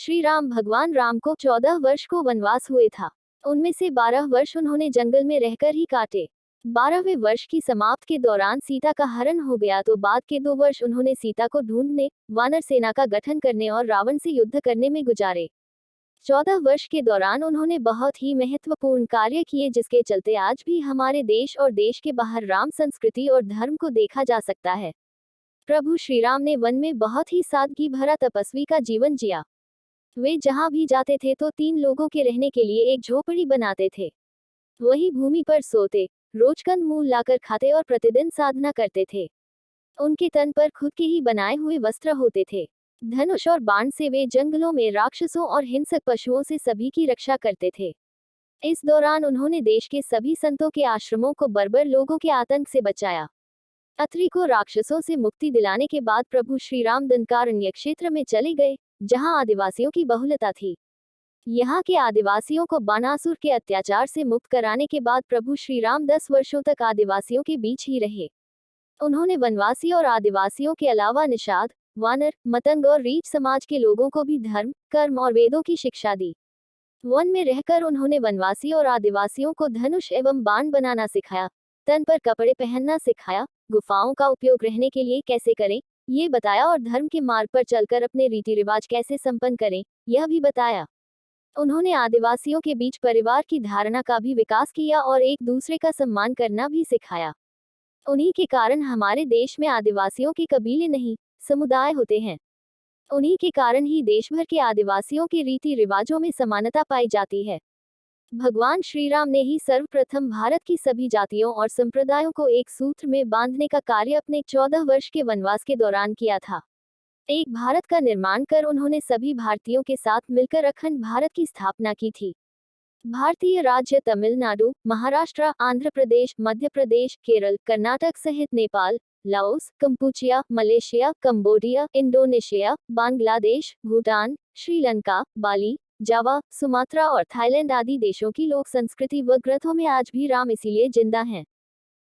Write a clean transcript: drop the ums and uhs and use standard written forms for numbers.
श्री राम भगवान राम को 14 वर्ष को वनवास हुए था। उनमें से 12 वर्ष उन्होंने जंगल में रहकर ही काटे। 12वें वर्ष की समाप्त के दौरान सीता का हरण हो गया तो बाद के 2 वर्ष उन्होंने सीता को ढूंढने, वानर सेना का गठन करने और रावण से युद्ध करने में गुजारे। 14 वर्ष के दौरान उन्होंने बहुत ही महत्वपूर्ण कार्य किए जिसके चलते आज भी हमारे देश और देश के बाहर राम संस्कृति और धर्म को देखा जा सकता है। प्रभु श्री राम ने वन में बहुत ही सादगी भरा तपस्वी का जीवन जिया। वे जहां भी जाते थे तो 3 लोगों के रहने के लिए एक झोपड़ी बनाते थे। वही भूमि पर सोते, रोज कंद मूल लाकर खाते और प्रतिदिन साधना करते थे। उनके तन पर खुद के ही बनाए हुए वस्त्र होते थे। धनुष और बाण से वे जंगलों में राक्षसों और हिंसक पशुओं से सभी की रक्षा करते थे। इस दौरान उन्होंने देश के सभी संतों के आश्रमों को बर्बर लोगों के आतंक से बचाया। अत्रि को राक्षसों से मुक्ति दिलाने के बाद प्रभु श्री राम दंडकारण्य क्षेत्र में चले गए, जहां आदिवासियों की बहुलता थी। यहाँ के आदिवासियों को बाणासुर के अत्याचार से मुक्त कराने के बाद प्रभु श्री राम 10 वर्षों तक आदिवासियों के बीच ही रहे। उन्होंने वनवासी और आदिवासियों के अलावा निषाद, वानर, मतंग और रीछ समाज के लोगों को भी धर्म, कर्म और वेदों की शिक्षा दी। वन में रहकर उन्होंने वनवासी और आदिवासियों को धनुष एवं बाण बनाना सिखाया, तन पर कपड़े पहनना सिखाया, गुफाओं का उपयोग रहने के लिए कैसे करें, ये बताया और धर्म के मार्ग पर चलकर अपने रीति रिवाज कैसे संपन्न करें, यह भी बताया। उन्होंने आदिवासियों के बीच परिवार की धारणा का भी विकास किया और एक दूसरे का सम्मान करना भी सिखाया। उन्हीं के कारण हमारे देश में आदिवासियों के कबीले नहीं, समुदाय होते हैं। उन्हीं के कारण ही देश भर के आदिवासियों के रीति रिवाजों में समानता पाई जाती है। भगवान श्री राम ने ही सर्वप्रथम भारत की सभी जातियों और संप्रदायों को एक सूत्र में बांधने का कार्य अपने 14 वर्ष के वनवास के दौरान किया था। एक भारत का निर्माण कर उन्होंने सभी भारतीयों के साथ मिलकर अखंड भारत की स्थापना की थी। भारतीय राज्य तमिलनाडु, महाराष्ट्र, आंध्र प्रदेश, मध्य प्रदेश, केरल, कर्नाटक सहित Nepal, Laos, Kampuchea, Malaysia, Cambodia, Indonesia, Bangladesh, Bhutan, Sri Lanka, Bali, Java, Sumatra और थाईलैंड आदि देशों की लोक संस्कृति व ग्रंथों में आज भी राम इसीलिए जिंदा हैं।